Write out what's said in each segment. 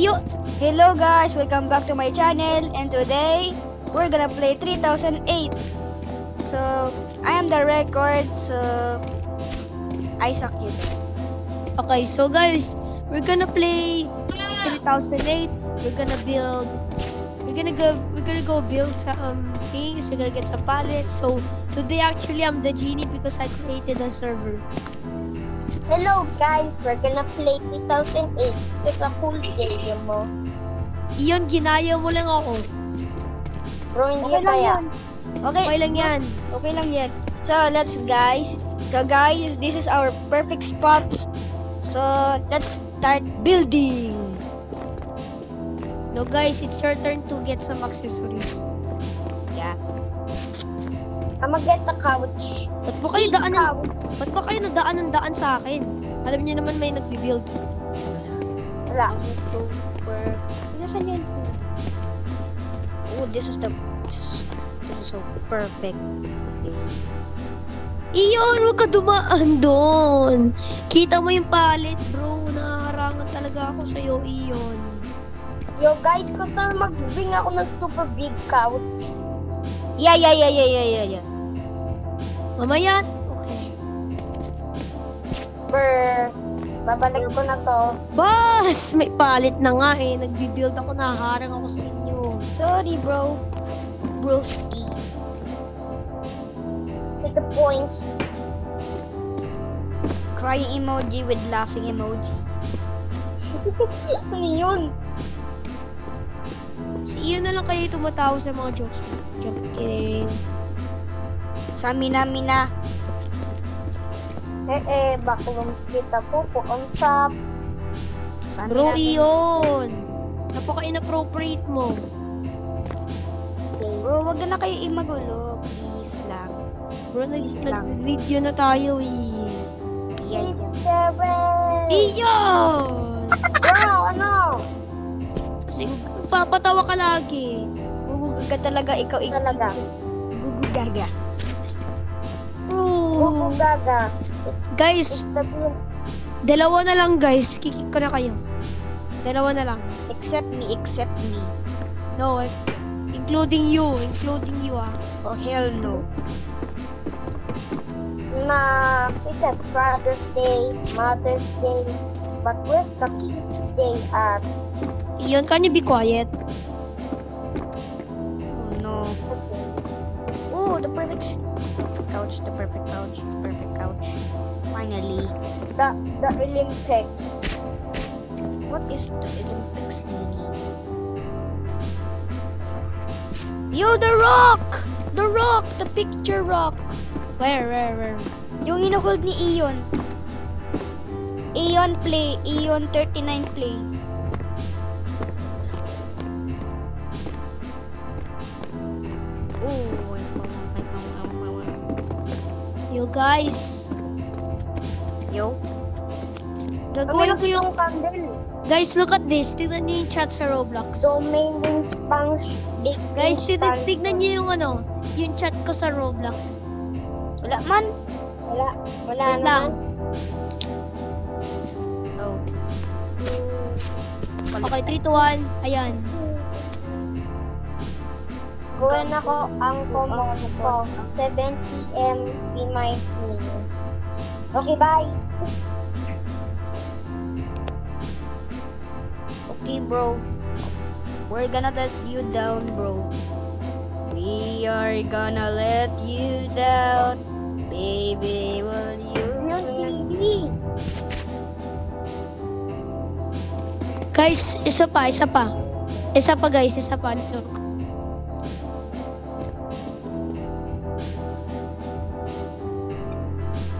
Yo! Hello guys, welcome back to my channel, and today we're gonna play 3008. So I am the record, so I suck it. Okay, so guys, we're gonna play 3008. We're gonna go build some things. We're gonna get some pallets. So today actually I'm the genie because I created a server. Hello guys, we're gonna play 3008. This is a cool game mo. Iyon, ginaya mo lang ako. Bro, hindi Okay lang kaya. yan. Okay, Okay lang yan. okay lang yan. So guys, this is our perfect spot. So let's start building. No guys, it's your turn to get some accessories. Yeah. I'm gonna get the couch. Ba't ba kayo daan Couch. Ba't ba kayo nadaan ng daan sa akin? Alam niyo naman may nagbi-build. Wala. Super. Nasaan yun? Oh, this is so perfect. Okay. Iyon, huwag ka dumaan doon. Kita mo yung pallet, bro. Nakaharangan talaga ako sa'yo, Iyon. Yo guys, gusto na mag-bring ako ng super big couch. Yeah. Mamaya. Okay. Babalik ko na to. Bas! May palit na nga eh. Nagbi-build ako, naharang ako sa inyo. Sorry, bro. Broski. To the points. Crying emoji with laughing emoji. Ano yun? Si Iyon na lang kayo tumatawa sa mga jokes mo. Joke kidding. Sa mina. Bakulong sita po po on top. Sa Bro, mina. Iyon. Napaka-inappropriate mo. Okay. Bro, wag na kayo magulo. Please lang. Bro, Please lang. nag-video na tayo eh. 6, 7. Iyon! Bro, ano? Kasi papatawa ka lagi. Gugugaga talaga ikaw. Talaga. Gugugaga. Bro. Gaga. Guys, It's the bill. dalawa na lang guys. Kikik ko na kayo. Dalawa na lang. Except me. No, including you ah. Oh, hell no. Na, it's a Father's Day, Mother's Day, but where's the Kids Day at? Iyon, can you be quiet? Oh no. Oh, the perfect couch. Finally. The Olympics. What is the Olympics meaning? Yo, the rock! The picture rock! Where? Yung inohold ni Ion. Ion 39 play. Yo guys, Yo. gagawin ko yung... candle. Guys, look at this. Tignan niyo yung chat sa Roblox. Domain din sponge. Big Guys, thing sponge. tignan niyo yung yung chat ko sa Roblox. Wala man. Wala Wait naman. lang. Oh. Okay, 3, 2, 1. Ayan. Gawin ako ang common ko. 7 p.m. remind me. Okay, bye. Okay, bro. We're gonna let you down, bro. We are gonna let you down. Baby, will you? Yung TV. Guys, isa pa. Isa pa guys, Look.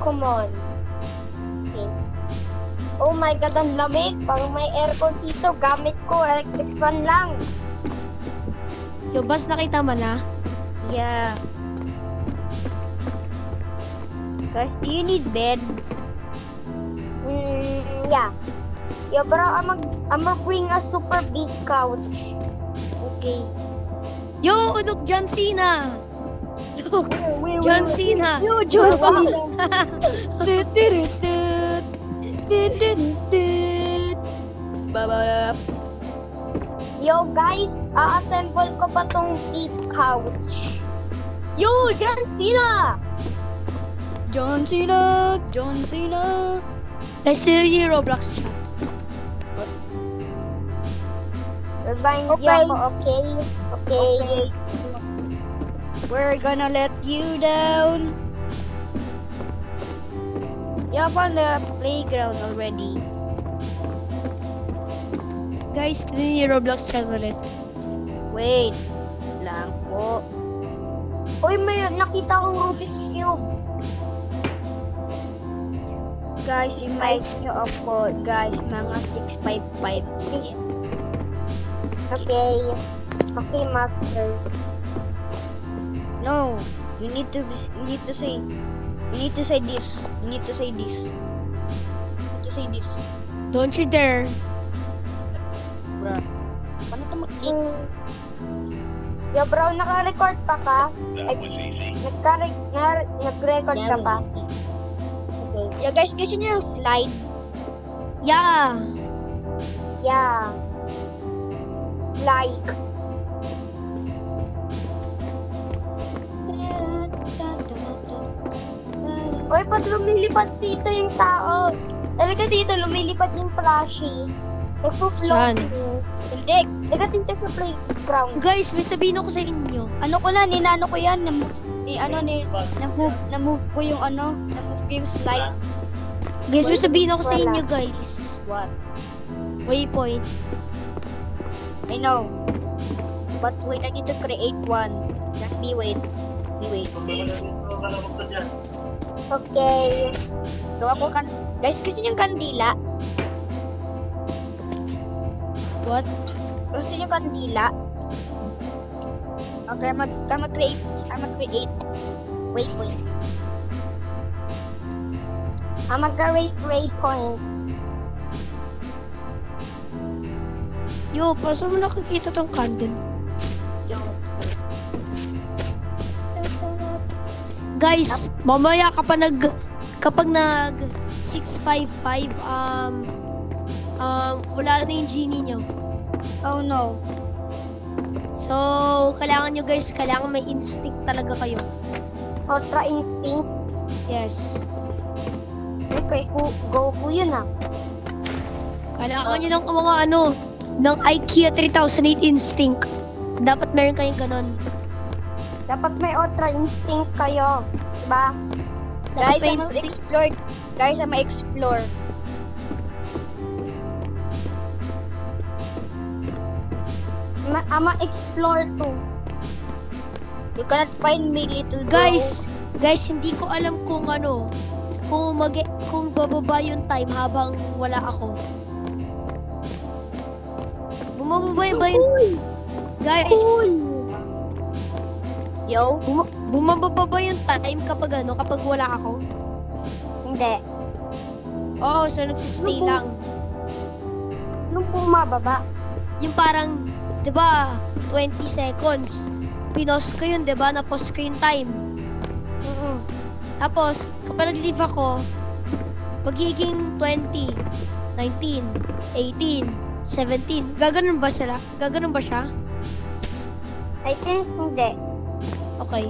Come on. Okay. Oh my God, ang lamig. Parang may aircon dito. Gamit ko, electric fan lang. Yo, Bas, nakita mo na? Yeah. Guys, do you need bed? Yeah. Yo, bro, I'm bring a super big couch. Okay. Yo, look, John Cena! Look, John Cena! Yo, John Cena! Tut. Baba. Yo guys, a-assemble ko pa tong big couch. Yo, John Cena! John Cena! John Cena! Guys, still yung Roblox chat. Rebind Okay. ako, okay? Okay. We're gonna let you down. You're up on the playground already. Guys, still yung Roblox chat ulit. Wait lang po. Uy, may nakita akong Rubik's Cube. Guys, invite nyo ako. Guys, mga 655 din. Okay. Okay, master. No, you need to say this. You need to say this. You need to say this. Don't you dare. Bruh. Paano ito mag-eat? Yo, bro, naka-record pa ka? Nag-record ka pa? Okay. Yeah, guys, gusto nyo yung slide? Yeah. Yeah. Like. Uy, ba't lumilipad dito yung tao? Talaga dito, lumilipad yung plushie. Saan? Hindi. Talaga dito sa playground. Guys, may sabihin ako sa inyo. Ano ko na, ninano ko yan. Na-move ko yung na-move ko yung slide. Guys, may sabihin ako sa inyo, guys. What? Waypoint. I know. But wait, I need to create one. Just be wait. Okay. Gawa ko guys, gusto niyo yung kandila? What? Gusto niyo yung kandila? Okay, I'm gonna create. Waypoint. Mag-rate waypoint. Yo, para saan mo nakikita tong candle? Guys, mamaya kapag nag 655, wala na yung genie nyo. Oh no. So, kailangan nyo guys, kailangan may instinct talaga kayo. Ultra instinct. Yes. Okay, Goku yun ah. Kailangan nyo ng mga ng IKEA 3008 instinct. Dapat meron kayong ganon. Dapat may ultra instinct kayo. Diba? Dapat Guys, may I'm instinct. explore. Guys, I'm explore. Ama explore to. You cannot find me, little bro. Guys, hindi ko alam kung kung bababa yung time habang wala ako. Bumababa ba yung... Guys, Yo. bumababa ba yung time kapag kapag wala ako? Hindi. Oo, so nagsistay lang. Nung bumababa. Yung parang, di ba, 20 seconds. Pinost ko yun, di ba? Napost ko yung time. Tapos, kapag nag-leave ako, magiging 20, 19, 18, 17. Gaganon ba sila? Gaganon ba siya? I think hindi. Okay.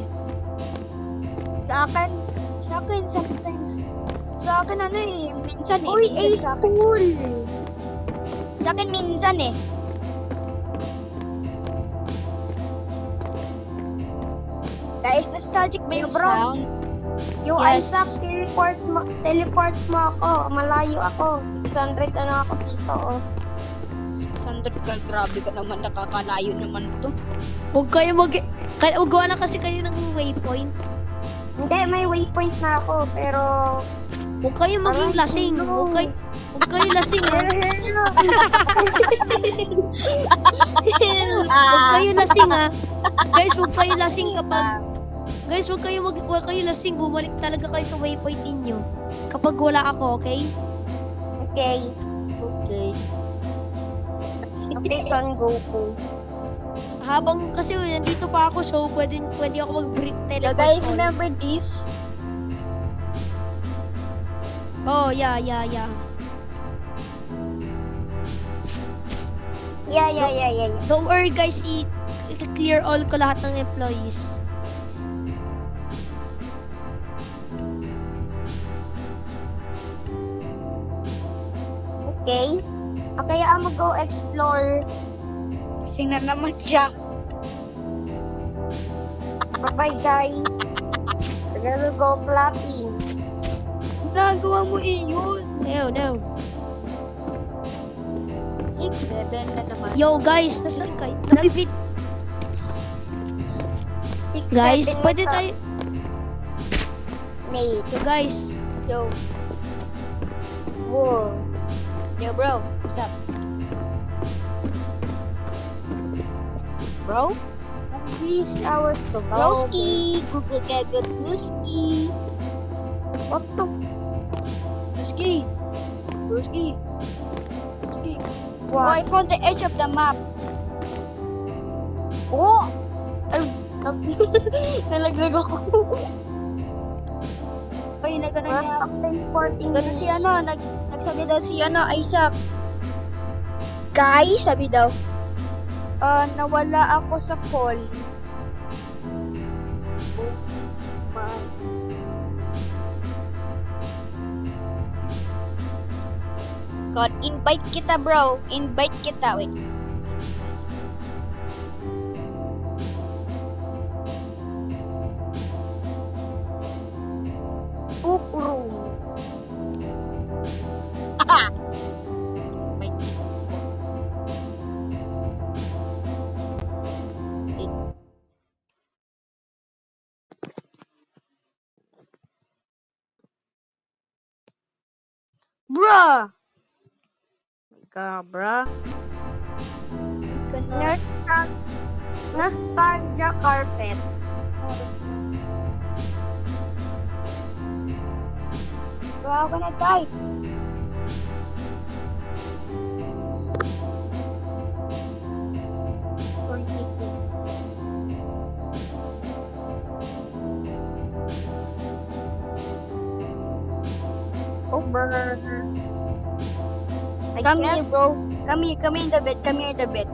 Sa akin, minsan eh. Uy, Minsan sa akin. cool! Sa akin minsan eh. Guys, nostalgic ba yung Bro. sound? Yung Yes. Isaac, teleport mo ako. Malayo ako. 600 ako dito. Oh. Sandot ka, grabe ka naman, nakakalayo naman to. Huwag kayo gawa na kasi kayo ng waypoint. Hindi, may waypoint na ako. Pero... Huwag kayo maging Parang lasing. no. Huwag kayo lasing. Ah. Huwag kayo lasing ha. Guys, huwag kayo lasing kapag... Guys, huwag kayo lasing. Bumalik talaga kayo sa waypoint ninyo. Kapag wala ako, okay? Okay. Okay. Okay, Son Goku. Habang kasi nandito pa ako, so pwede ako mag-break So teleport. guys, on. remember this? Oh, yeah. Yeah. Don't worry guys, i-clear all ko lahat ng employees. Okay. Okay, I'm gonna go explore. Tingnan naman siya. Bye-bye, guys. We're gonna go plotting. Nagawa mo yun. No. 6-7 na naman. Yo guys, nasaan kayo? Nag-vid. 6, Guys, 7 pwede na tayo. Nate. Yo guys, Yo. Whoa. Yo, bro. What's up? Bro? These hours so Broski! Google Gagot Broski! What the? Broski! Broski! Broski! Oh, I What? found the edge of the map. Oh! Ay, nalaglag ako. Ay, nagano Mas niya. importing Nagano si ano, nagsabi daw si ano, Isaac. Guys, sabi daw. Nawala ako sa call. Oh, man. God, invite kita, bro. Invite kita, wait. poop rooms. Invite kita. Bruh! Bruh. Nostalgia carpet. Bro, I'm gonna die. Over. I Come here, guess. bro. Come here in the bed. Come here in the bed.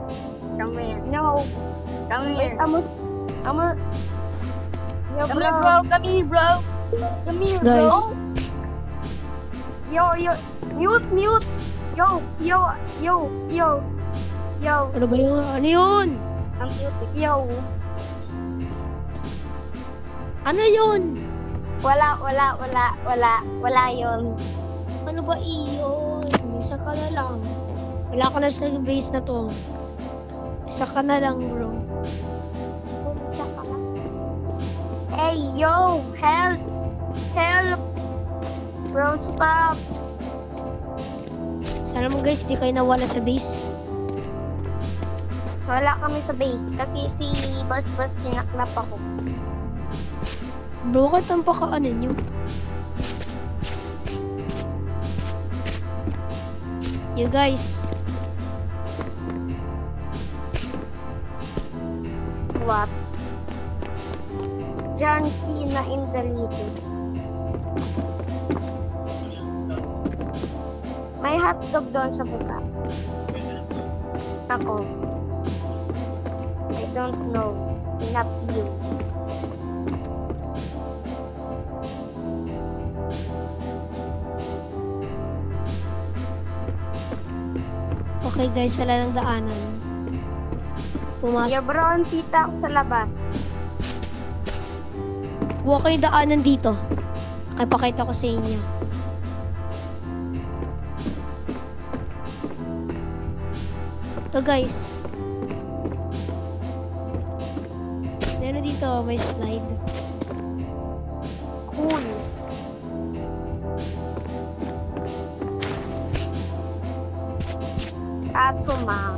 Come here. No. Come Wait, here. I'm a. Yo, Come here, bro. Come here, bro. Come here, guys. bro. Yo. Mute. Yo. Ano ba yung ano yun? Ang cute. Yo. Ano yun? Wala yun. Ano ba iyon? Isa ka na lang. Wala ka na sa base na to. Isa ka na lang, bro. Hey, yo. Help. Bro, stop. Sana mo guys, di kayo nawala sa base. Wala kami sa base kasi si Bars kinaklap ako. Bro, kahit ang pakaanan nyo. You guys, What? John Cena in the lead. May hotdog doon sa baba. Ako. I don't know. Not you. okay guys, wala nang daanan. Pumasok. Yeah, bro, ang tita ako sa labas. Kuha kayo daanan dito. Kaya pakita ko sa inyo. Ito guys. Meron dito, may slide. Cool. Katsuma.